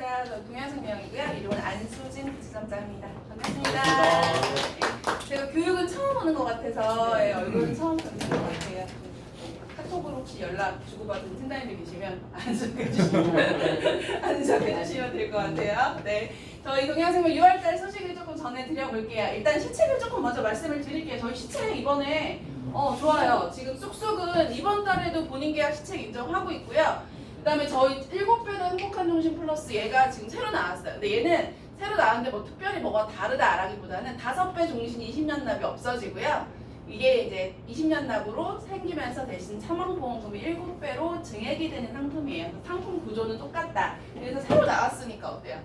반갑습니다. 저 동양생명이고요. 이름은 안수진 부지점장입니다. 반갑습니다. 네, 제가 교육은 처음 오는 것 같아서 얼굴은 처음 뵙는 것 같아요. 카톡으로 혹시 연락 주고받은 팀장님들 계시면 안전해주시면 될 것 같아요. 네, 저희 동양생명 6월달 소식을 조금 전해드려볼게요. 일단 시책을 조금 먼저 말씀을 드릴게요. 저희 시책 이번에 좋아요. 지금 쑥쑥은 이번 달에도 본인 계약 시책 인정하고 있고요. 그 다음에 저희 7배도 행복한 종신 플러스 얘가 지금 새로 나왔어요. 근데 얘는 새로 나왔는데 뭐 특별히 뭐가 다르다라기보다는 5배 종신 20년 납이 없어지고요. 이게 이제 20년 납으로 생기면서 대신 사망보험금이 7배로 증액이 되는 상품이에요. 상품 구조는 똑같다. 그래서 새로 나왔으니까 어때요?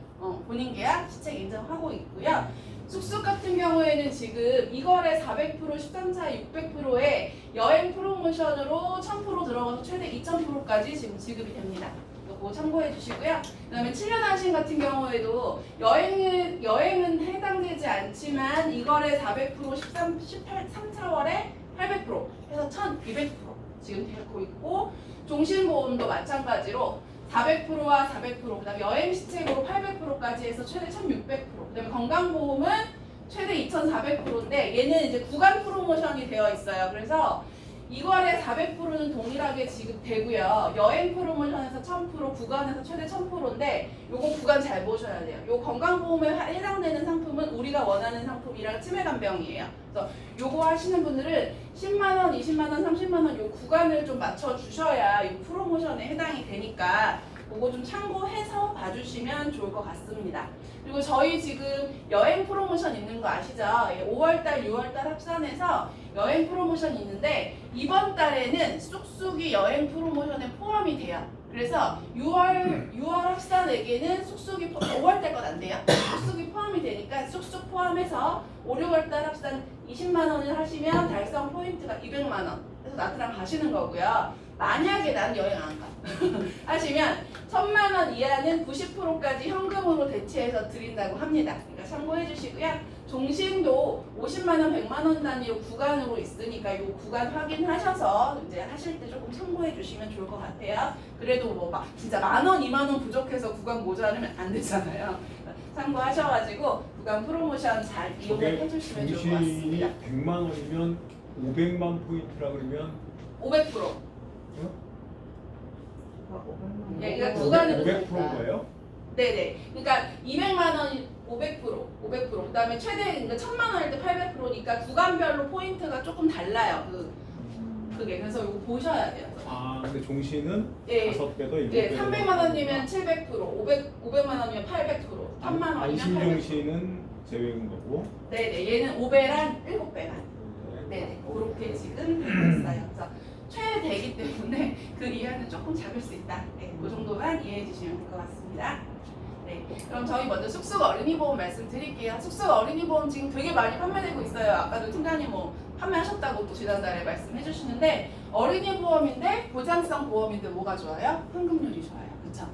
본인 계약 시책 인정하고 있고요. 쑥쑥 같은 경우에는 지금 2거래 400%, 13사 600%의 여행 프로모션으로 1000% 들어가서 최대 2000%까지 지금 지급이 됩니다. 이거 참고해 주시고요. 그 다음에 7년 하신 같은 경우에도 여행은 해당되지 않지만 2거래 400%, 13, 18, 3, 4월에 800% 해서 1200% 지금 되고 있고, 종신보험도 마찬가지로 400%와 400%, 그 다음에 여행 시책으로 800%까지 해서 최대 1600%, 그 다음에 건강보험은 최대 2400%인데 얘는 이제 구간 프로모션이 되어 있어요. 그래서 2거래 400%는 동일하게 지급되고요. 여행 프로모션에서 1000%, 구간에서 최대 1000%인데 요거 구간 잘 보셔야 돼요. 요 건강보험에 해당되는 상품은 우리가 원하는 상품이랑 치매간병이에요. 그래서 요거 하시는 분들은 10만원, 20만원, 30만원 요 구간을 좀 맞춰주셔야 이 프로모션에 해당이 되니까 그거 좀 참고해서 봐주시면 좋을 것 같습니다. 그리고 저희 지금 여행 프로모션 있는 거 아시죠? 5월달, 6월달 합산해서 여행 프로모션이 있는데 이번 달에는 쑥쑥이 여행 프로모션에 포함이 돼요. 그래서 6월 합산액에는 쑥쑥이 5월달 건 안 돼요. 쑥쑥이 포함이 되니까 쑥쑥 포함해서 5, 6월달 합산 20만 원을 하시면 달성 포인트가 200만 원. 그래서 나트랑 가시는 거고요. 만약에 난 여행 안 가. 하시면 1000만 원 이하는 90%까지 현금으로 대체해서 드린다고 합니다. 그러니까 참고해 주시고요. 종신도 50만 원, 100만 원 단위로 구간으로 있으니까 이 구간 확인하셔서 이제 하실 때 조금 참고해 주시면 좋을 것 같아요. 그래도 뭐 막 진짜 10,000원, 20,000원 부족해서 구간 모자르면 안 되잖아요. 참고하셔가지고 구간 프로모션 잘 이용을 해주시면 좋을 것 같습니다. 100만 원이면 500만 포인트라 그러면 500%. 네, 그러니까 구간으로 500%인가요? 네네. 그러니까 200만 원 500%. 그다음에 최대 그러니까 1000만 원일 때 800%니까 구간별로 포인트가 조금 달라요. 그게 그래서 이거 보셔야 돼요. 아, 근데 종신은 네. 5배 더 7배. 네, 300만 원이면 700%, 500만 원이면 800%, 1000만 원이면 800%. 안심종신은 제외인 거고. 네네. 얘는 5배랑 7배만. 네네. 그렇게 지금 되고 있어요. 그래서 최대이기 때문에 그 이하는 조금 작을 수 있다. 네, 그 정도만 이해해 주시면 될 것 같습니다. 네, 그럼 저희 먼저 쑥쑥 어린이 보험 말씀드릴게요. 쑥쑥 어린이 보험 지금 되게 많이 판매되고 있어요. 아까도 팀장님 뭐 판매하셨다고 또 지난달에 말씀해 주시는데, 어린이 보험인데 보장성 보험인데 뭐가 좋아요? 환급률이 좋아요. 그렇죠?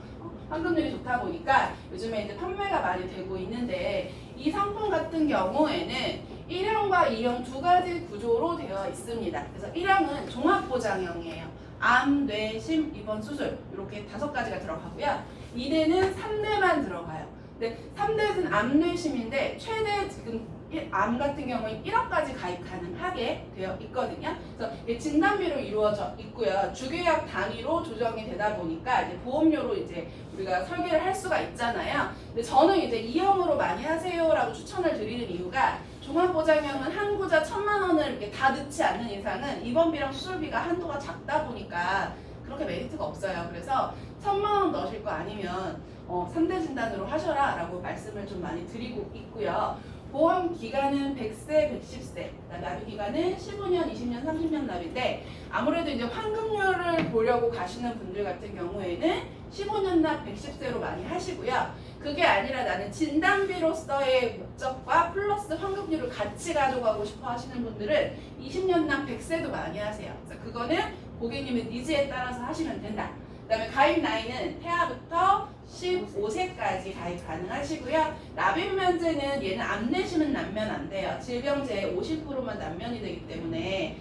환급률이 좋다 보니까 요즘에 이제 판매가 많이 되고 있는데, 이 상품 같은 경우에는 1형과 2형 두 가지 구조로 되어 있습니다. 그래서 1형은 종합보장형이에요. 암, 뇌, 심, 입원, 수술 이렇게 5가지가 들어가고요. 2대는 3대만 들어가요. 근데 3대는 암, 뇌, 심인데 최대 지금 암 같은 경우는 1억까지 가입 가능하게 되어 있거든요. 그래서 진단비로 이루어져 있고요. 주계약 단위로 조정이 되다 보니까 이제 보험료로 이제 우리가 설계를 할 수가 있잖아요. 근데 저는 이제 2형으로 많이 하세요라고 추천을 드리는 이유가, 종합보장형은 한 구자 1000만 원을 이렇게 다 넣지 않는 이상은 입원비랑 수술비가 한도가 작다 보니까 그렇게 메리트가 없어요. 그래서 1000만 원 넣으실 거 아니면 3대 진단으로 하셔라 라고 말씀을 좀 많이 드리고 있고요. 보험 기간은 100세, 110세, 납입 기간은 15년, 20년, 30년 납인데, 아무래도 이제 환급률을 보려고 가시는 분들 같은 경우에는 15년 납 110세로 많이 하시고요. 그게 아니라 나는 진단비로서의 목적과 플러스 환급률을 같이 가져가고 싶어 하시는 분들은 20년 납 100세도 많이 하세요. 그래서 그거는 고객님의 니즈에 따라서 하시면 된다. 그 다음에 가입 나이는 태아부터 15세까지 가입 가능하시고요. 납입 면제는 얘는 암 내시면 남면 안 돼요. 질병재해 50%만 남면이 되기 때문에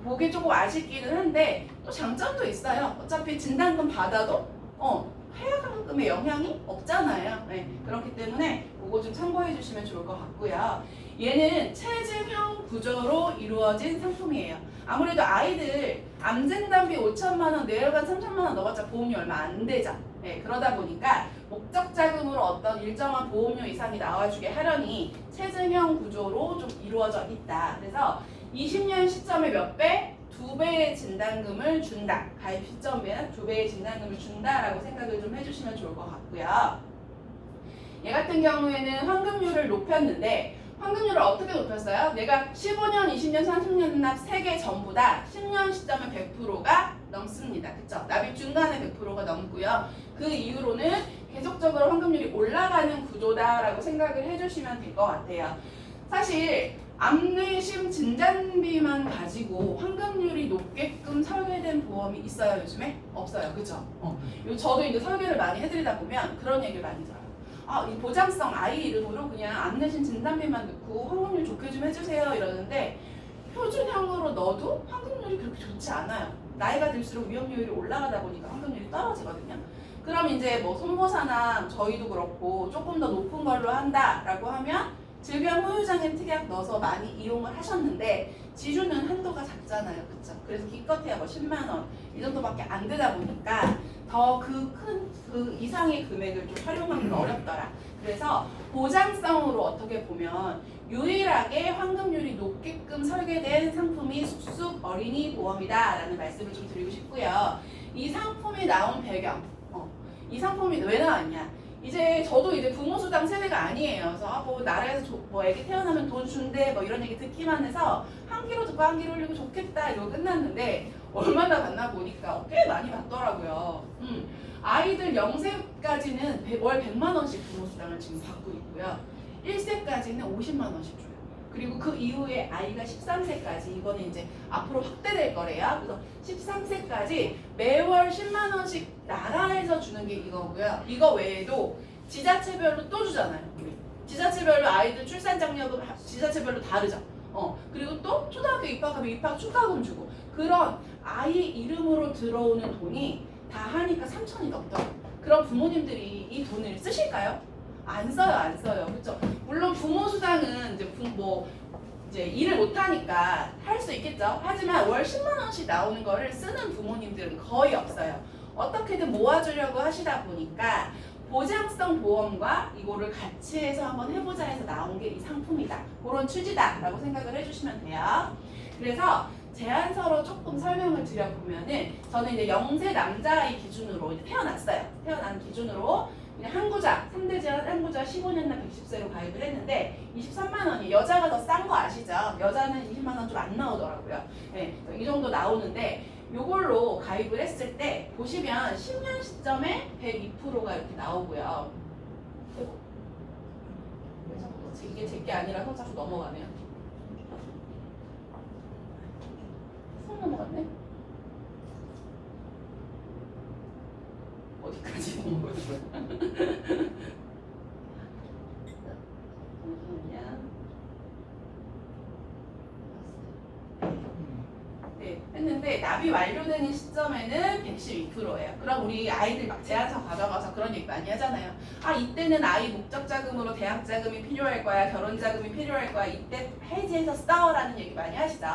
보기 조금 아쉽기는 한데 또 장점도 있어요. 어차피 진단금 받아도 하여금에 영향이 없잖아요. 네, 그렇기 때문에 그거 좀 참고해 주시면 좋을 것 같고요. 얘는 체증형 구조로 이루어진 상품이에요. 아무래도 아이들 암진단비 5천만 원, 뇌혈관 3천만 원 넣어봤자 보험료 얼마 안 되죠. 네, 그러다 보니까 목적 자금으로 어떤 일정한 보험료 이상이 나와주게 하려니 체증형 구조로 좀 이루어져 있다. 그래서 20년 시점에 몇 배? 2배의 진단금을 준다. 가입 시점에 2배의 진단금을 준다라고 생각을 좀 해주시면 좋을 것 같고요. 얘 같은 경우에는 환급률을 높였는데 환급률을 어떻게 높였어요? 내가 15년, 20년, 30년 납 3개 전부 다 10년 시점에 100%가 넘습니다. 그쵸? 납입 중간에 100%가 넘고요. 그 이후로는 계속적으로 환급률이 올라가는 구조다라고 생각을 해주시면 될 것 같아요. 사실 암내심 진단비만 가지고 환급률이 높게끔 설계된 보험이 있어요, 요즘에? 없어요, 그죠? 저도 이제 설계를 많이 해드리다 보면 그런 얘기를 많이 들어요. 이 보장성 아이 이름으로 그냥 암내심 진단비만 넣고 환급률 좋게 좀 해주세요 이러는데 표준형으로 넣어도 환급률이 그렇게 좋지 않아요. 나이가 들수록 위험률이 올라가다 보니까 환급률이 떨어지거든요. 그럼 이제 뭐 손보사나 저희도 그렇고 조금 더 높은 걸로 한다라고 하면 질병 후유장애 특약 넣어서 많이 이용을 하셨는데 지주는 한도가 작잖아요, 그쵸? 그래서 기껏해야 뭐 10만 원 이 정도밖에 안 되다 보니까 더 그 이상의 금액을 좀 활용하기가 어렵더라. 그래서 보장성으로 어떻게 보면 유일하게 환급률이 높게끔 설계된 상품이 쑥쑥 어린이 보험이다라는 말씀을 좀 드리고 싶고요. 이 상품이 나온 배경, 이 상품이 왜 나왔냐? 이제 저도 이제 부모 수당 세대가 아니에요. 그래서 뭐 나라에서 뭐 애기 태어나면 돈 준대 뭐 이런 얘기 듣기만 해서 한 귀로 듣고 한 귀로 흘리고 좋겠다 이러고 끝났는데 얼마나 받나 보니까 꽤 많이 받더라고요. 아이들 0세까지는 월 100만 원씩 부모 수당을 지금 받고 있고요. 1세까지는 50만 원씩 줘요. 그리고 그 이후에 아이가 13세까지 이거는 이제 앞으로 확대될 거래요. 그래서 13세까지 매월 10만 원씩 나라에서 주는 게 이거고요. 이거 외에도 지자체별로 또 주잖아요. 우리 지자체별로 아이들 출산 장려금 지자체별로 다르죠. 그리고 또 초등학교 입학하면 입학 축하금 주고 그런 아이 이름으로 들어오는 돈이 다 하니까 3천이 넘더라고요. 그럼 부모님들이 이 돈을 쓰실까요? 안 써요. 그렇죠? 물론 부모 수당은 이제 일을 못 하니까 할 수 있겠죠. 하지만 월 10만 원씩 나오는 거를 쓰는 부모님들은 거의 없어요. 어떻게든 모아주려고 하시다 보니까 보장성 보험과 이거를 같이 해서 한번 해보자 해서 나온 게 이 상품이다. 그런 취지다라고 생각을 해주시면 돼요. 그래서 제안서로 조금 설명을 드려보면은 저는 이제 0세 남자아이 기준으로 이제 태어났어요. 태어난 기준으로 그냥 한구자, 3대 제한 한구자 15년나 110세로 가입을 했는데 23만 원이 여자가 더 싼 거 아시죠? 여자는 20만 원 좀 안 나오더라고요. 네, 이 정도 나오는데 요걸로 가입을 했을 때 보시면 10년 시점에 102%가 이렇게 나오고요. 왜 자꾸 그렇지? 이게 제 게 아니라서 자꾸 넘어가네요. 손 넘어갔네? 어디까지 넘어가는 거야? 잠시만요. 네, 했는데 납입 완료되는 시점에는 112%예요. 그럼 우리 아이들 막 제안서 가져가서 그런 얘기 많이 하잖아요. 이때는 아이 목적 자금으로 대학 자금이 필요할 거야, 결혼 자금이 필요할 거야, 이때 해지해서 써라는 얘기 많이 하시죠.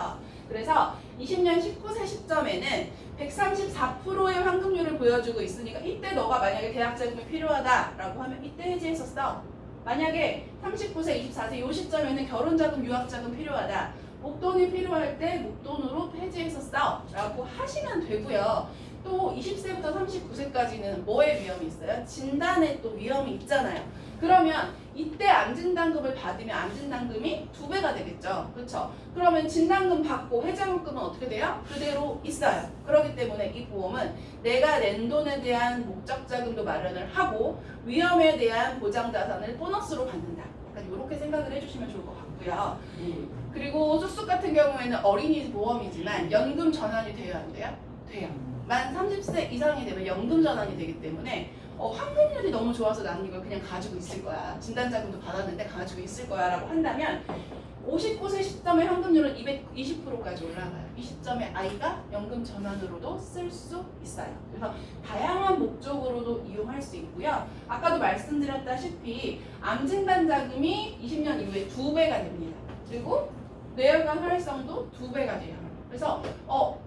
그래서 20년 19세 시점에는 134%의 환급률을 보여주고 있으니까 이때 너가 만약에 대학 자금이 필요하다라고 하면 이때 해지해서 써. 만약에 39세, 24세 이 시점에는 결혼 자금, 유학 자금 필요하다. 목돈이 필요할 때 목돈으로 해지해서 써 라고 하시면 되고요. 또 20세부터 39세까지는 뭐의 위험이 있어요? 진단에 또 위험이 있잖아요. 그러면 이때 암진단금을 받으면 암진단금이 2배가 되겠죠. 그렇죠? 그러면 진단금 받고 해장금은 어떻게 돼요? 그대로 있어요. 그렇기 때문에 이 보험은 내가 낸 돈에 대한 목적 자금도 마련을 하고 위험에 대한 보장 자산을 보너스로 받는다. 약간 이렇게 생각을 해주시면 좋을 것 같고요. 그리고 쑥쑥 같은 경우에는 어린이 보험이지만 연금 전환이 돼야 안 돼요? 돼요. 만 30세 이상이 되면 연금 전환이 되기 때문에 환급률이 너무 좋아서 나는 이걸 그냥 가지고 있을 거야. 진단자금도 받았는데 가지고 있을 거야 라고 한다면 59세 시점의 환급률은 220%까지 올라가요. 이 시점에 아이가 연금 전환으로도 쓸 수 있어요. 그래서 다양한 목적으로도 이용할 수 있고요. 아까도 말씀드렸다시피 암진단 자금이 20년 이후에 2배가 됩니다. 그리고 뇌혈관 활성도 2배가 돼요. 그래서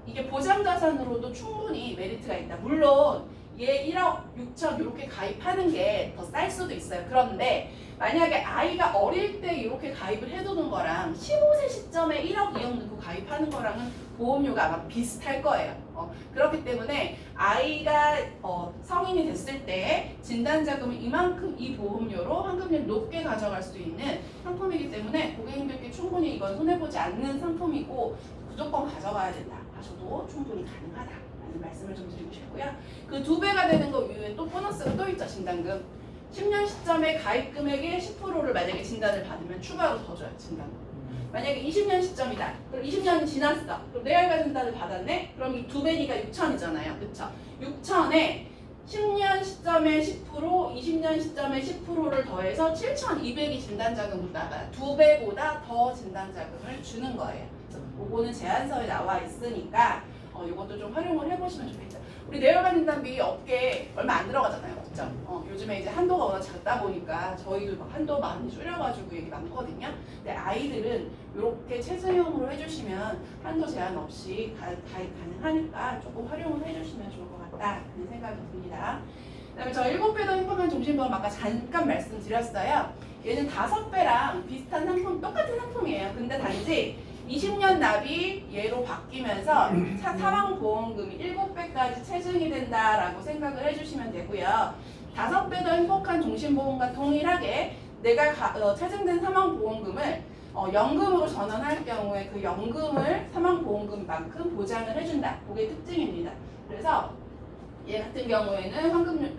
이게 보장자산으로도 충분히 메리트가 있다. 물론 얘 1억 6천 이렇게 가입하는 게 더 쌀 수도 있어요. 그런데 만약에 아이가 어릴 때 이렇게 가입을 해두는 거랑 15세 시점에 1억 2억 넣고 가입하는 거랑은 보험료가 아마 비슷할 거예요. 그렇기 때문에 아이가 성인이 됐을 때 진단자금을 이만큼 이 보험료로 환급률 높게 가져갈 수 있는 상품이기 때문에 고객님들께 충분히 이건 손해보지 않는 상품이고 무조건 가져가야 된다 하셔도 충분히 가능하다라는 말씀을 좀 드리고 싶고요. 그 2배가 되는 거 이후에 또 보너스가 또 있죠. 진단금. 10년 시점에 가입 금액의 10%를 만약에 진단을 받으면 추가로 더 줘요. 진단금. 만약에 20년 시점이다. 그럼 20년이 지났어. 그럼 뇌혈관 진단을 받았네? 그럼 이 2배니까 6천이잖아요. 그쵸? 6천에 10년 시점에 10%, 20년 시점에 10%를 더해서 7,200이 진단자금으로 나가요. 2배보다 더 진단자금을 주는 거예요. 그래서 그거는 제안서에 나와 있으니까 이것도 좀 활용을 해보시면 좋겠죠. 우리 뇌혈관 진단비 업계에 얼마 안 들어가잖아요. 그쵸? 요즘에 이제 한도가 워낙 작다 보니까 저희도 막 한도 많이 줄여가지고 얘기 많거든요. 근데 아이들은 이렇게 체증형으로 해주시면 한도 제한 없이 가입 가능하니까 조금 활용을 해주시면 좋을 것 같다는 생각이 듭니다. 그다음에 저 7배 더 행복한 종신보험 아까 잠깐 말씀드렸어요. 얘는 5배랑 비슷한 상품, 똑같은 상품이에요. 근데 단지 20년 납이 얘로 바뀌면서 사망보험금이 7배까지 체증이 된다라고 생각을 해주시면 되고요. 5배 더 행복한 종신보험과 동일하게 내가 체증된 사망보험금을 연금으로 전환할 경우에 그 연금을 사망보험금만큼 보장을 해준다. 그게 특징입니다. 그래서 얘 같은 경우에는 환급률,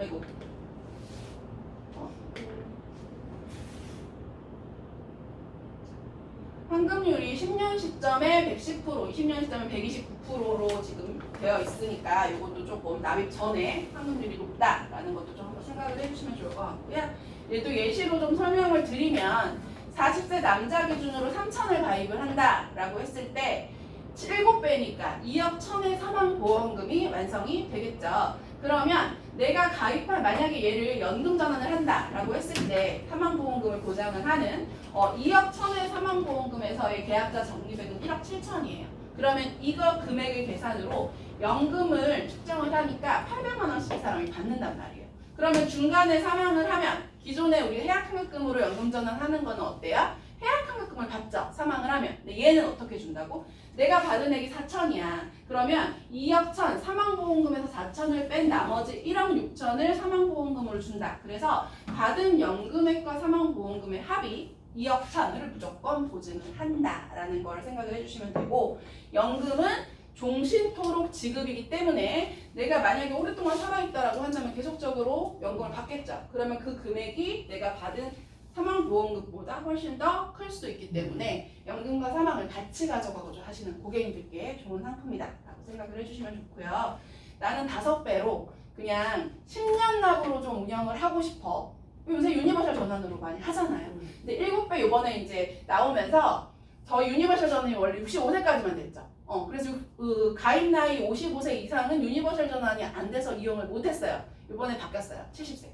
환급률이 10년 시점에 110%, 20년 시점에 129%로 지금 되어 있으니까 이것도 조금 납입 전에 환급률이 높다라는 것도 좀 한번 생각을 해주시면 좋을 것 같고요. 얘도 예시로 좀 설명을 드리면 40세 남자 기준으로 3천을 가입을 한다라고 했을 때 7배니까 2억 1천의 사망보험금이 완성이 되겠죠. 그러면 내가 가입한 만약에 얘를 연금 전환을 한다라고 했을 때 사망보험금을 보장을 하는 2억 1천의 사망보험금에서의 계약자 적립액은 1억 7천이에요. 그러면 이거 금액을 계산으로 연금을 측정을 하니까 800만 원씩 이 사람이 받는단 말이에요. 그러면 중간에 사망을 하면 기존에 우리 해약환급금으로 연금 전환하는 거는 어때요? 해약환급금을 받죠. 사망을 하면. 근데 얘는 어떻게 준다고? 내가 받은 액이 4천이야. 그러면 2억 1천 사망보험금에서 4천을 뺀 나머지 1억 6천을 사망보험금으로 준다. 그래서 받은 연금액과 사망보험금의 합이 2억 1천을 무조건 보증을 한다라는 걸 생각을 해주시면 되고, 연금은 종신토록 지급이기 때문에 내가 만약에 오랫동안 살아있다라고 한다면 계속적으로 연금을 받겠죠. 그러면 그 금액이 내가 받은 사망보험금보다 훨씬 더 클 수 있기 때문에 연금과 사망을 같이 가져가고자 하시는 고객님들께 좋은 상품이다 라고 생각을 해주시면 좋고요. 나는 5배로 그냥 10년 납으로 좀 운영을 하고 싶어. 요새 유니버셜 전환으로 많이 하잖아요. 근데 7배 요번에 이제 나오면서 저희 유니버셜 전환이 원래 65세까지만 됐죠. 그래서 그 가입 나이 55세 이상은 유니버셜 전환이 안 돼서 이용을 못했어요. 요번에 바뀌었어요. 70세.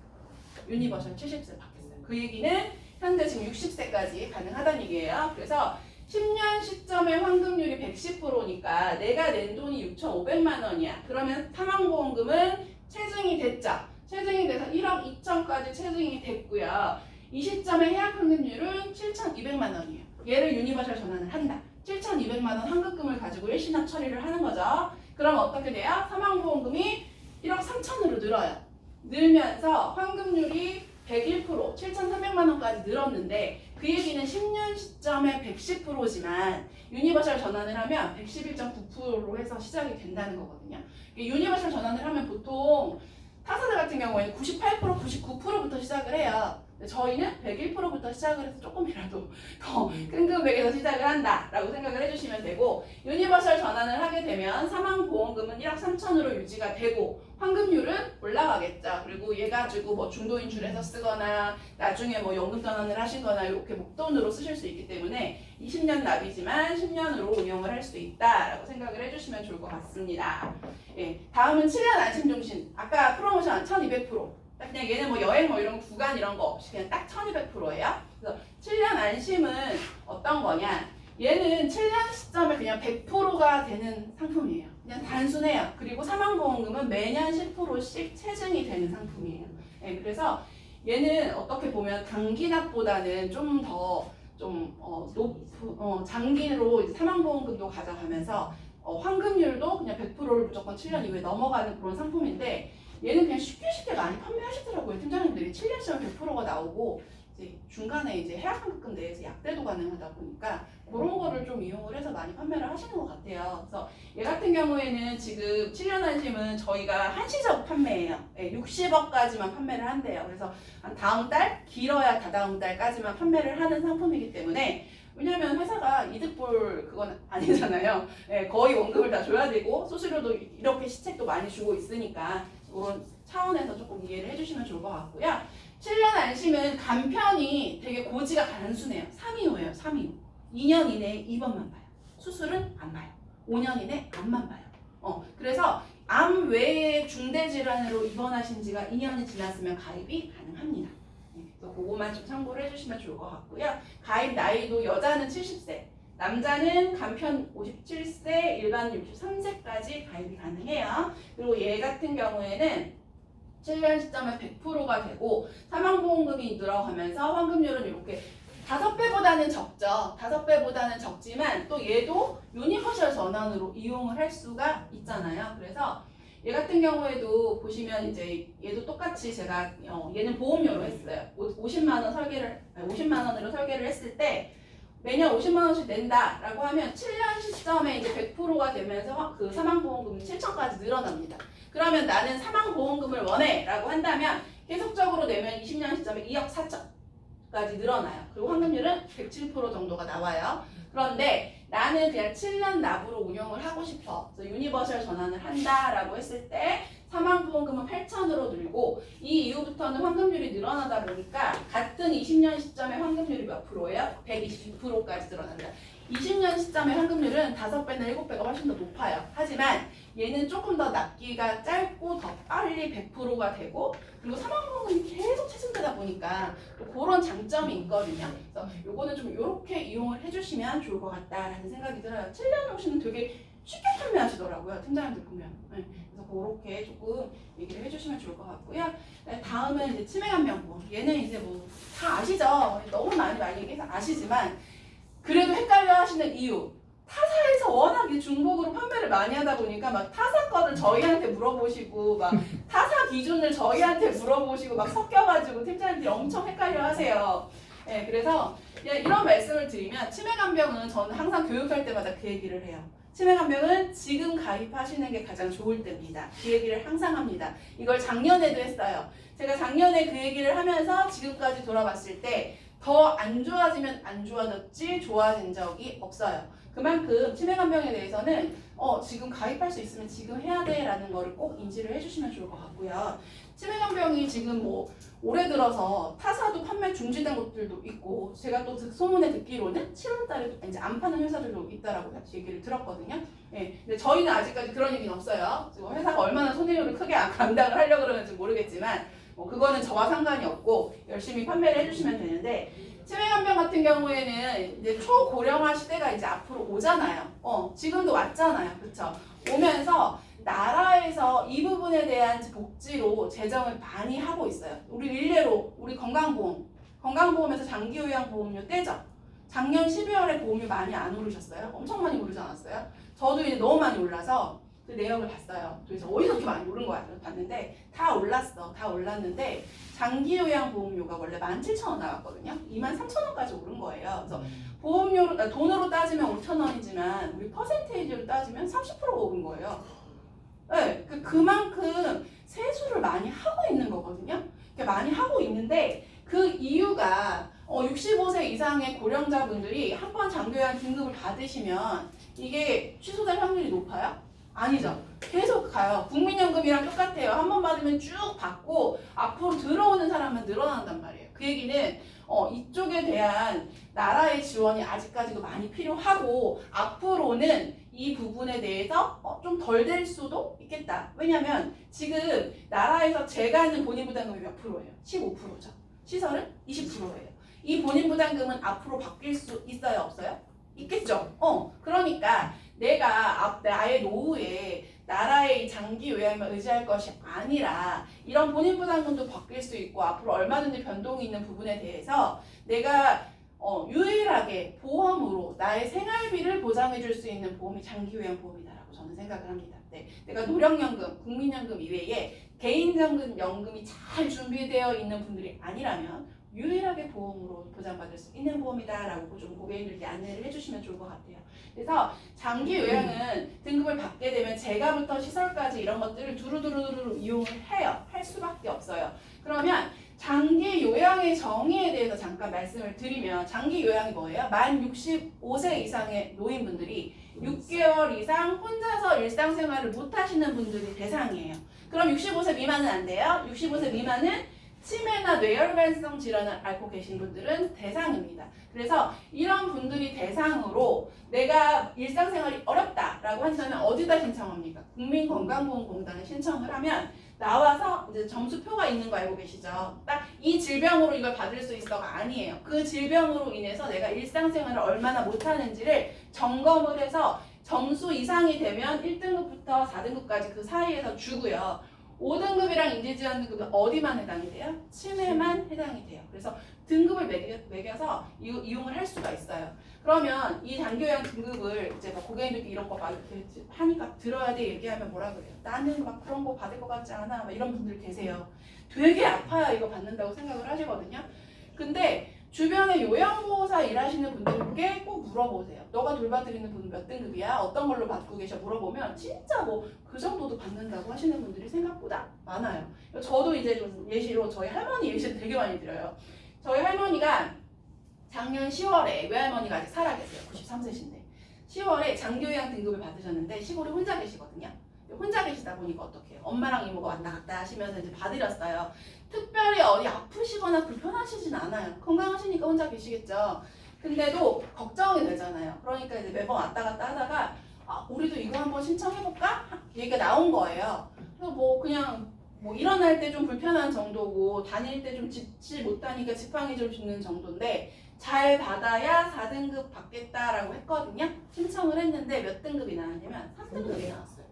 유니버셜 70세 바뀌었어요. 그 얘기는 현재 지금 60세까지 가능하다는 얘기예요. 그래서 10년 시점의 환급률이 110%니까 내가 낸 돈이 6,500만 원이야. 그러면 사망보험금은 체증이 됐죠. 체증이 돼서 1억 2천까지 체증이 됐고요. 이 시점의 해약환급률은 7,200만 원이에요. 얘를 유니버셜 전환을 한다. 7,200만 원 환급금을 가지고 일시납 처리를 하는 거죠. 그럼 어떻게 돼요? 사망보험금이 1억 3천으로 늘어요. 늘면서 환급률이 101%, 7,300만 원까지 늘었는데 그 얘기는 10년 시점에 110%지만 유니버셜 전환을 하면 111.9%로 해서 시작이 된다는 거거든요. 유니버셜 전환을 하면 보통 타사들 같은 경우에는 98%, 99%부터 시작을 해요. 근데 저희는 101%부터 시작을 해서 조금이라도 더 큰 금액에서 시작을 한다라고 생각을 해주시면 되고 유니버설 전환을 하게 되면 사망보험금은 1억 3천으로 유지가 되고 환급률은 올라가겠죠. 그리고 얘 가지고 뭐 중도인출해서 쓰거나 나중에 뭐 연금 전환을 하시거나 이렇게 목돈으로 쓰실 수 있기 때문에 20년 납이지만 10년으로 운영을 할 수 있다라고 생각을 해주시면 좋을 것 같습니다. 예, 다음은 7년 안심종신. 아까 프로모션 1200%. 그냥 얘는 뭐 여행 뭐 이런 구간 이런 거 없이 그냥 딱 1200%예요. 그래서 7년 안심은 어떤 거냐? 얘는 7년 시점에 그냥 100%가 되는 상품이에요. 그냥 단순해요. 그리고 사망보험금은 매년 10%씩 체증이 되는 상품이에요. 예, 그래서 얘는 어떻게 보면 단기납보다는 좀 더 장기로 이제 사망보험금도 가져가면서 환급률도 그냥 100%를 무조건 7년 이후에 넘어가는 그런 상품인데 얘는 그냥 쉽게 많이 판매하시더라고요. 팀장님들이 7년 시점에 100%가 나오고 이제 중간에 이제 해약환급금 내에서 약대도 가능하다 보니까 그런 거를 좀 이용을 해서 많이 판매를 하시는 것 같아요. 그래서 얘 같은 경우에는 지금 7년 안심은 저희가 한시적 판매예요. 60억까지만 판매를 한대요. 그래서 한 다음 달, 길어야 다다음 달까지만 판매를 하는 상품이기 때문에 왜냐면 회사가 이득 볼 그건 아니잖아요. 거의 원금을 다 줘야 되고 수수료도 이렇게 시책도 많이 주고 있으니까 그런 차원에서 조금 이해를 해주시면 좋을 것 같고요. 7년 안심은 간편이 되게 고지가 단순해요. 325예요. 325. 2년 이내에 2번만 봐요. 수술은 안 봐요. 5년 이내 암만 봐요. 그래서 암 외에 중대질환으로 입원하신 지가 2년이 지났으면 가입이 가능합니다. 그래서 그것만 좀 참고를 해주시면 좋을 것 같고요. 가입 나이도 여자는 70세, 남자는 간편 57세, 일반 63세까지 가입이 가능해요. 그리고 얘 같은 경우에는 7년 시점에 100%가 되고 사망보험금이 늘어가면서 환급률은 이렇게 5배보다는 적죠. 5배보다는 적지만 또 얘도 유니버설 전환으로 이용을 할 수가 있잖아요. 그래서 얘 같은 경우에도 보시면 이제 얘도 똑같이 제가 얘는 보험료로 했어요. 50만 원으로 설계를 했을 때 매년 50만 원씩 낸다라고 하면 7년 시점에 이제 100%가 되면서 그 사망보험금이 7천까지 늘어납니다. 그러면 나는 사망보험금을 원해라고 한다면 계속적으로 내면 20년 시점에 2억 4천까지 늘어나요. 그리고 환급률은 107% 정도가 나와요. 그런데 나는 그냥 7년 납으로 운영을 하고 싶어. 그래서 유니버설 전환을 한다라고 했을 때 사망보험금은 8천으로 늘고 이 이후부터는 환급률이 늘어나다 보니까 같은 20년 시점의 환급률이 몇 프로예요? 120%까지 늘어납니다. 20년 시점의 환급률은 5배나 7배가 훨씬 더 높아요. 하지만 얘는 조금 더 납기가 짧고 더 빨리 100%가 되고 그리고 사망보험금이 계속 체증되다 보니까 또 그런 장점이 있거든요. 그래서 요거는 좀 이렇게 이용을 해주시면 좋을 것 같다라는 생각이 들어요. 7년 정신은 되게 쉽게 판매하시더라고요. 팀장님들 보면. 그래서 그렇게 조금 얘기를 해주시면 좋을 것 같고요. 다음은 이제 치매간병보험. 얘는 이제 뭐 다 아시죠? 너무 많이 얘기해서 아시지만 그래도 헷갈려 하시는 이유. 타사에서 워낙 중복으로 판매를 많이 하다 보니까 막 타사 거를 저희한테 물어보시고 막 타사 기준을 저희한테 물어보시고 막 섞여가지고 팀장님들이 엄청 헷갈려 하세요. 그래서 이런 말씀을 드리면 치매간병은 저는 항상 교육할 때마다 그 얘기를 해요. 치매간병은 지금 가입하시는 게 가장 좋을 때입니다. 그 얘기를 항상 합니다. 이걸 작년에도 했어요. 제가 작년에 그 얘기를 하면서 지금까지 돌아봤을 때 더 안 좋아지면 안 좋아졌지 좋아진 적이 없어요. 그만큼 치매간병에 대해서는 지금 가입할 수 있으면 지금 해야 돼 라는 거를 꼭 인지를 해주시면 좋을 것 같고요. 치매간병이 지금 뭐 올해 들어서 타사도 판매 중지된 것들도 있고 제가 또 소문에 듣기로는 7월달에 이제 안 파는 회사들도 있다라고 얘기를 들었거든요. 근데 저희는 아직까지 그런 얘기는 없어요. 지금 회사가 얼마나 손해율을 크게 감당을 하려고 그러는지 모르겠지만 그거는 저와 상관이 없고 열심히 판매를 해주시면 되는데 치매간병 같은 경우에는 이제 초고령화 시대가 이제 앞으로 오잖아요. 지금도 왔잖아요. 그렇죠? 오면서 나라에서 이 부분에 대한 복지로 재정을 많이 하고 있어요. 우리 일례로 우리 건강보험에서 장기요양보험료 떼죠. 작년 12월에 보험료 많이 안 오르셨어요? 엄청 많이 오르지 않았어요? 저도 이제 너무 많이 올라서 그 내역을 봤어요. 그래서 어디서 이렇게 많이 오른 거야? 봤는데 다 올랐어. 다 올랐는데 장기요양보험료가 원래 17,000원 나왔거든요. 23,000원까지 오른 거예요. 그래서 보험료로 돈으로 따지면 5,000원이지만 우리 퍼센테이지로 따지면 30%가 오른 거예요. 그만큼 세수를 많이 하고 있는 거거든요. 많이 하고 있는데 그 이유가 65세 이상의 고령자분들이 한 번 장기요양 등급을 받으시면 이게 취소될 확률이 높아요? 아니죠. 계속 가요. 국민연금이랑 똑같아요. 한 번 받으면 쭉 받고 앞으로 들어오는 사람은 늘어난단 말이에요. 그 얘기는 이쪽에 대한 나라의 지원이 아직까지도 많이 필요하고 앞으로는 이 부분에 대해서 좀 덜 될 수도 있겠다. 왜냐면 지금 나라에서 제가 하는 본인부담금이 몇 프로예요? 15%죠. 시설은 20%예요. 이 본인부담금은 앞으로 바뀔 수 있어요? 없어요? 있겠죠. 그러니까 내가 나의 노후에 나라의 장기 요양만 의지할 것이 아니라 이런 본인부담금도 바뀔 수 있고 앞으로 얼마든지 변동이 있는 부분에 대해서 내가 유일하게 보험으로 나의 생활비를 보장해 줄 수 있는 보험이 장기요양보험이다라고 저는 생각을 합니다. 네, 내가 노령연금, 국민연금 이외에 개인연금이 잘 준비되어 있는 분들이 아니라면 유일하게 보험으로 보장받을 수 있는 보험이다라고 좀 고객님들께 안내를 해주시면 좋을 것 같아요. 그래서 장기 요양은 등급을 받게 되면 제가부터 시설까지 이런 것들을 두루두루 이용을 해요. 할 수밖에 없어요. 그러면 장기 요양의 정의에 대해서 잠깐 말씀을 드리면 장기 요양이 뭐예요? 만 65세 이상의 노인분들이 6개월 이상 혼자서 일상생활을 못 하시는 분들이 대상이에요. 그럼 65세 미만은 안 돼요. 65세 미만은 치매나 뇌혈관성 질환을 앓고 계신 분들은 대상입니다. 그래서 이런 분들이 대상으로 내가 일상생활이 어렵다라고 한다면 어디다 신청합니까? 국민건강보험공단에 신청을 하면 나와서 이제 점수표가 있는 거 알고 계시죠? 딱 이 질병으로 이걸 받을 수 있어가 아니에요. 그 질병으로 인해서 내가 일상생활을 얼마나 못하는지를 점검을 해서 점수 이상이 되면 1등급부터 4등급까지 그 사이에서 주고요. 5등급이랑 인지지원등급은 어디만 해당이 돼요? 치매만 해당이 돼요. 그래서 등급을 매겨서 이용을 할 수가 있어요. 그러면 이 장기요양 등급을 이제 막 고객님들께 이런 거 하니까 들어야 돼 얘기하면 뭐라 그래요? 나는 막 그런 거 받을 것 같지 않아. 막 이런 분들 계세요. 되게 아파야 이거 받는다고 생각을 하시거든요. 근데 주변에 요양보호사 일하시는 분들께 꼭 물어보세요. 너가 돌봐드리는 분은 몇 등급이야? 어떤 걸로 받고 계셔? 물어보면 진짜 뭐 그 정도도 받는다고 하시는 분들이 생각보다 많아요. 저도 이제 좀 예시로 저희 할머니 예시를 되게 많이 드려요. 저희 할머니가 작년 10월에 외할머니가 아직 살아계세요. 93세신데 10월에 장기요양 등급을 받으셨는데 시골에 혼자 계시거든요. 혼자 계시다 보니까 어떡해요? 엄마랑 이모가 왔다 갔다 하시면서 이제 봐드렸어요. 특별히 어디 아프시거나 불편하시진 않아요. 건강하시니까 혼자 계시겠죠. 근데도 걱정이 되잖아요. 그러니까 이제 매번 왔다 갔다 하다가 우리도 이거 한번 신청해볼까? 얘기가 나온 거예요. 그래서 그냥 일어날 때 좀 불편한 정도고 다닐 때 좀 짚지 못하니까 지팡이 좀 짚는 정도인데 잘 받아야 4등급 받겠다라고 했거든요. 신청을 했는데 몇 등급이 나왔냐면 3등급이 나왔어요.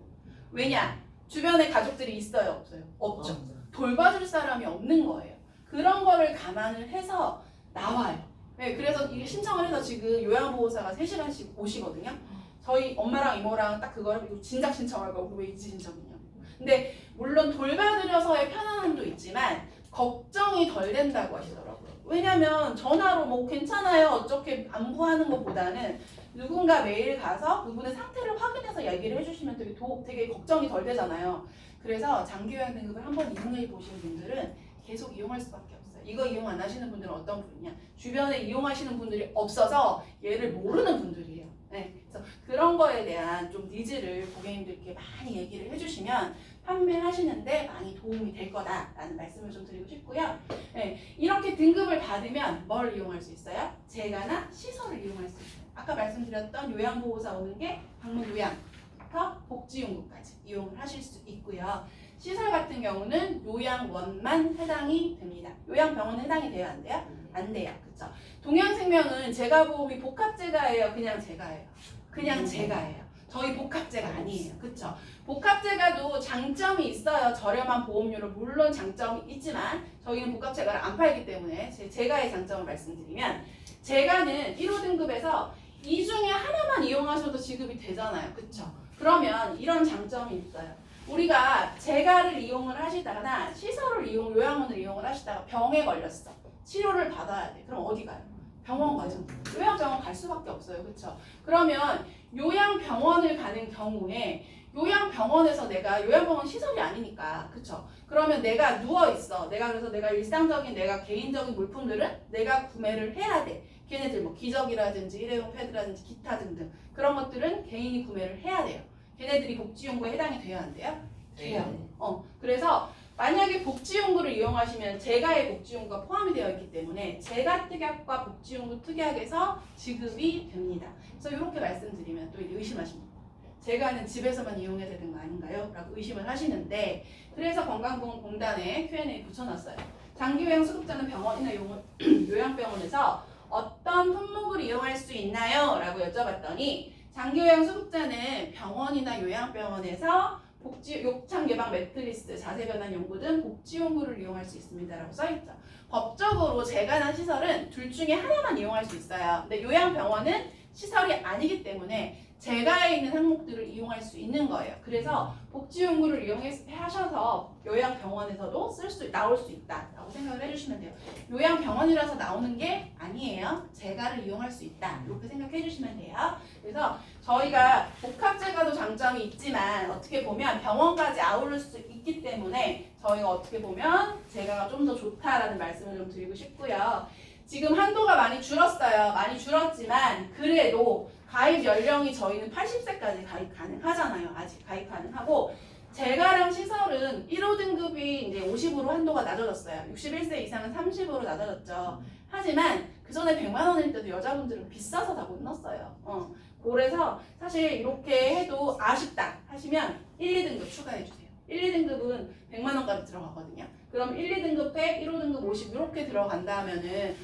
왜냐? 주변에 가족들이 있어요? 없어요? 없죠. 돌봐줄 사람이 없는 거예요. 그런 거를 감안을 해서 나와요. 네, 그래서 이게 신청을 해서 지금 요양보호사가 3시간씩 오시거든요. 저희 엄마랑 이모랑 딱 그걸 진작 신청할 거고 왜 이지 신청이냐. 근데 물론 돌봐드려서의 편안함도 있지만 걱정이 덜 된다고 하시더라고요. 왜냐면 전화로 괜찮아요 어떻게 안부하는 것보다는 누군가 매일 가서 그분의 상태를 확인해서 얘기를 해주시면 되게 걱정이 덜 되잖아요. 그래서 장기요양 등급을 한번 이용해 보신 분들은 계속 이용할 수밖에 없어요. 이거 이용 안 하시는 분들은 어떤 분이냐? 주변에 이용하시는 분들이 없어서 얘를 모르는 분들이에요. 네, 그래서 그런 거에 대한 좀 니즈를 고객님들께 많이 얘기를 해주시면 판매하시는데 많이 도움이 될 거다라는 말씀을 좀 드리고 싶고요. 네, 이렇게 등급을 받으면 뭘 이용할 수 있어요? 재가나 시설을 이용할 수 있어요. 아까 말씀드렸던 요양보호사 오는 게 방문요양부터 복지용구까지 이용을 하실 수 있고요. 시설 같은 경우는 요양원만 해당이 됩니다. 요양병원은 해당이 돼요? 안 돼요? 안 돼요. 그쵸? 동양생명은 재가보험이 복합재가예요? 그냥 재가예요? 그냥 재가예요. 저희 복합재가 아니에요. 그쵸? 복합재가도 장점이 있어요. 저렴한 보험료로 물론 장점이 있지만 저희는 복합재가를 안 팔기 때문에 재가의 장점을 말씀드리면 재가는 1호 등급에서 이 중에 하나만 이용하셔도 지급이 되잖아요. 그쵸? 그러면 이런 장점이 있어요. 우리가 재가를 이용을 하시다가 시설을 요양원을 이용을 하시다가 병에 걸렸어. 치료를 받아야 돼. 그럼 어디 가요? 병원 가죠. 요양병원 갈 수밖에 없어요. 그렇죠? 그러면 요양병원을 가는 경우에 요양병원에서 내가 요양병원 시설이 아니니까 그렇죠? 그러면 내가 누워있어. 그래서 내가 일상적인 내가 개인적인 물품들은 내가 구매를 해야 돼. 걔네들 뭐 기저귀라든지 일회용 패드라든지 기타 등등 그런 것들은 개인이 구매를 해야 돼요. 걔네들이 복지용구에 해당이 돼야 안 돼요? 돼요. 그래서 만약에 복지용구를 이용하시면 재가의 복지용구가 포함이 되어 있기 때문에 재가 특약과 복지용구 특약에서 지급이 됩니다. 그래서 이렇게 말씀드리면 또 의심하십니다. 재가는 집에서만 이용해야 되는 거 아닌가요? 라고 의심을 하시는데 그래서 건강보험공단에 Q&A 붙여놨어요. 장기요양 수급자는 병원이나 요양병원에서 어떤 품목을 이용할 수 있나요? 라고 여쭤봤더니 장기요양 수급자는 병원이나 요양병원에서 욕창 예방 매트리스, 자세 변환 연구 등 복지용구를 이용할 수 있습니다. 라고 써있죠. 법적으로 재관한 시설은 둘 중에 하나만 이용할 수 있어요. 근데 요양병원은 시설이 아니기 때문에 재가에 있는 항목들을 이용할 수 있는 거예요. 그래서 복지용구를 이용하셔서 요양병원에서도 나올 수 있다라고 생각을 해주시면 돼요. 요양병원이라서 나오는 게 아니에요. 재가를 이용할 수 있다. 이렇게 생각해 주시면 돼요. 그래서 저희가 복합재가도 장점이 있지만 어떻게 보면 병원까지 아우를 수 있기 때문에 저희가 어떻게 보면 재가가 좀 더 좋다라는 말씀을 좀 드리고 싶고요. 지금 한도가 많이 줄었어요. 많이 줄었지만 그래도 가입 연령이 저희는 80세까지 가입 가능하잖아요. 아직 가입 가능하고 재가랑 시설은 1호 등급이 이제 50으로 한도가 낮아졌어요. 61세 이상은 30으로 낮아졌죠. 하지만 그 전에 100만 원일 때도 여자분들은 비싸서 다 못 넣었어요. 그래서 사실 이렇게 해도 아쉽다 하시면 1, 2등급 추가해 주세요. 1, 2등급은 100만 원까지 들어가거든요. 그럼 1, 2등급 100, 1호 등급 50 이렇게 들어간다면은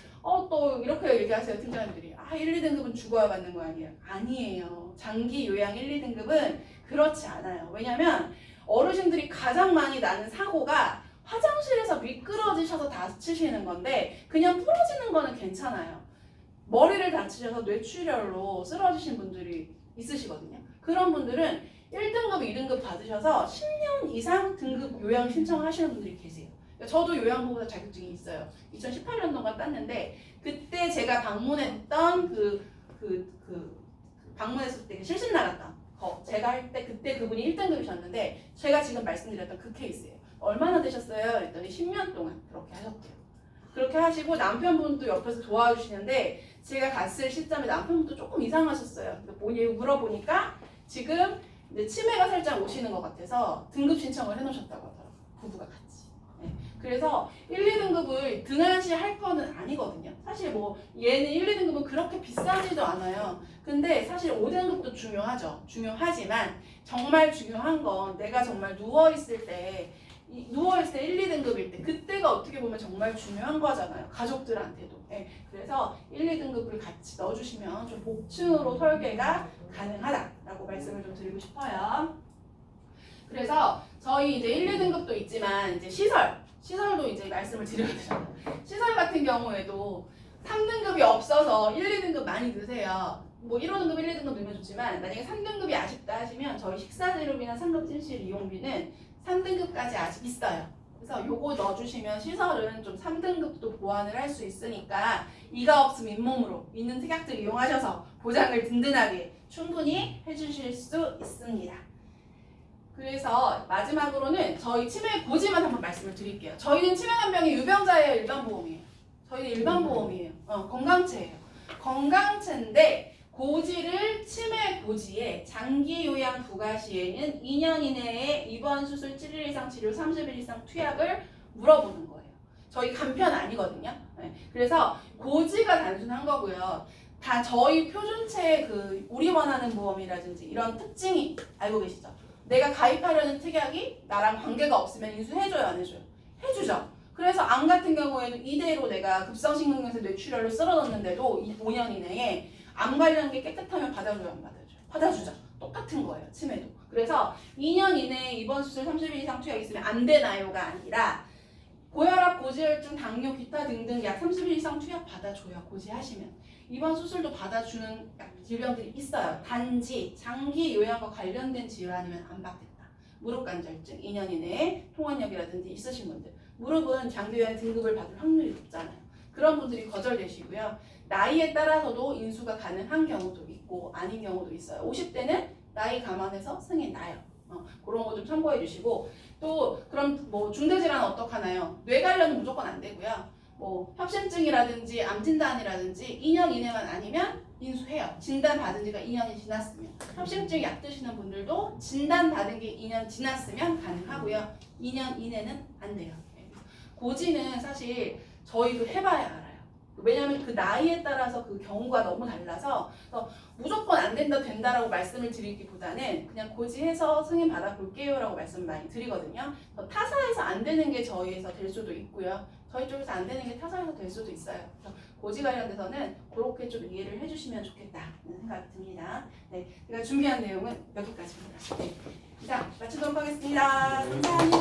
또 이렇게 얘기하세요. 팀장님들이 1, 2등급은 죽어야 받는 거 아니에요? 아니에요. 장기 요양 1, 2등급은 그렇지 않아요. 왜냐면 어르신들이 가장 많이 나는 사고가 화장실에서 미끄러지셔서 다치시는 건데 그냥 부러지는 거는 괜찮아요. 머리를 다치셔서 뇌출혈로 쓰러지신 분들이 있으시거든요. 그런 분들은 1등급, 2등급 받으셔서 10년 이상 등급 요양 신청하시는 분들이 계세요. 저도 요양보호사 자격증이 있어요. 2018년도가 땄는데 그때 제가 방문했던 방문했을 때 실신 나갔던 제가 할 때 그때 그분이 1등급이셨는데 제가 지금 말씀드렸던 그 케이스예요. 얼마나 되셨어요? 그랬더니 10년 동안 그렇게 하셨대요. 그렇게 하시고 남편분도 옆에서 도와주시는데 제가 갔을 시점에 남편분도 조금 이상하셨어요. 물어보니까 지금 이제 치매가 살짝 오시는 것 같아서 등급 신청을 해놓으셨다고 하더라고요. 부부가 같이. 그래서 1, 2등급을 등한시 할 거는 아니거든요. 사실 뭐 얘는 1, 2등급은 그렇게 비싸지도 않아요. 근데 사실 5등급도 중요하죠. 중요하지만 정말 중요한 건 내가 정말 누워있을 때 1, 2등급일 때 그때가 어떻게 보면 정말 중요한 거잖아요. 가족들한테도. 그래서 1, 2등급을 같이 넣어주시면 좀 복층으로 설계가 가능하다라고 말씀을 좀 드리고 싶어요. 그래서 저희 이제 1, 2등급도 있지만 이제 시설도 이제 말씀을 드려야 되잖아요. 시설 같은 경우에도 3등급이 없어서 1, 2등급 많이 드세요. 뭐 1호 등급, 1, 2등급 넣으면 좋지만 만약에 3등급이 아쉽다 하시면 저희 식사재료비나 상급진실 이용비는 3등급까지 아직 있어요. 그래서 요거 넣어주시면 시설은 좀 3등급도 보완을 할 수 있으니까 이가 없으면 잇몸으로 있는 특약들 이용하셔서 보장을 든든하게 충분히 해주실 수 있습니다. 그래서 마지막으로는 저희 치매 고지만 한번 말씀을 드릴게요. 저희는 치매간병이 유병자예요, 일반보험이에요? 저희는 일반보험이에요. 건강체예요. 건강체인데 고지를 치매 고지에 장기 요양 부가 시에는 2년 이내에 입원 수술 7일 이상 치료 30일 이상 투약을 물어보는 거예요. 저희 간편 아니거든요. 그래서 고지가 단순한 거고요. 다 저희 표준체 우리 원하는 보험이라든지 이런 특징이 알고 계시죠? 내가 가입하려는 특약이 나랑 관계가 없으면 인수해줘요, 안 해줘요? 해주죠. 그래서 암 같은 경우에는 이대로 내가 급성심근경색 뇌출혈로 쓰러졌는데도 5년 이내에 암 관련 게 깨끗하면 받아줘요, 안 받아줘요? 받아주죠. 똑같은 거예요, 치매도. 그래서 2년 이내에 입원 수술 30일 이상 투약 있으면 안 되나요가 아니라 고혈압, 고지혈증, 당뇨, 기타 등등 약 30일 이상 투약 받아줘요, 고지하시면. 입원 수술도 받아주는 질병들이 있어요. 단지 장기 요양과 관련된 질환이면 안 받겠다. 무릎관절증 2년 이내에 통원력이라든지 있으신 분들. 무릎은 장기 요양 등급을 받을 확률이 높잖아요. 그런 분들이 거절되시고요. 나이에 따라서도 인수가 가능한 경우도 있고 아닌 경우도 있어요. 50대는 나이 감안해서 승인 나요. 그런 거 좀 참고해 주시고 또 그럼 뭐 중대질환 어떡하나요? 뇌 관련은 무조건 안 되고요. 뭐 협심증이라든지 암 진단이라든지 2년 이내만 아니면 인수해요. 진단 받은 지가 2년이 지났으면. 협심증 약 드시는 분들도 진단 받은 게 2년 지났으면 가능하고요. 2년 이내는 안 돼요. 고지는 사실 저희도 해봐야 알아요. 왜냐하면 그 나이에 따라서 그 경우가 너무 달라서 무조건 안 된다 된다라고 말씀을 드리기보다는 그냥 고지해서 승인 받아볼게요 라고 말씀을 많이 드리거든요. 타사에서 안 되는 게 저희에서 될 수도 있고요. 저희 쪽에서 안 되는 게 타사에서 될 수도 있어요. 그래서 고지 관련돼서는 그렇게 좀 이해를 해주시면 좋겠다는 생각이 듭니다. 네, 제가 준비한 내용은 여기까지입니다. 네, 이상 마치도록 하겠습니다. 감사합니다.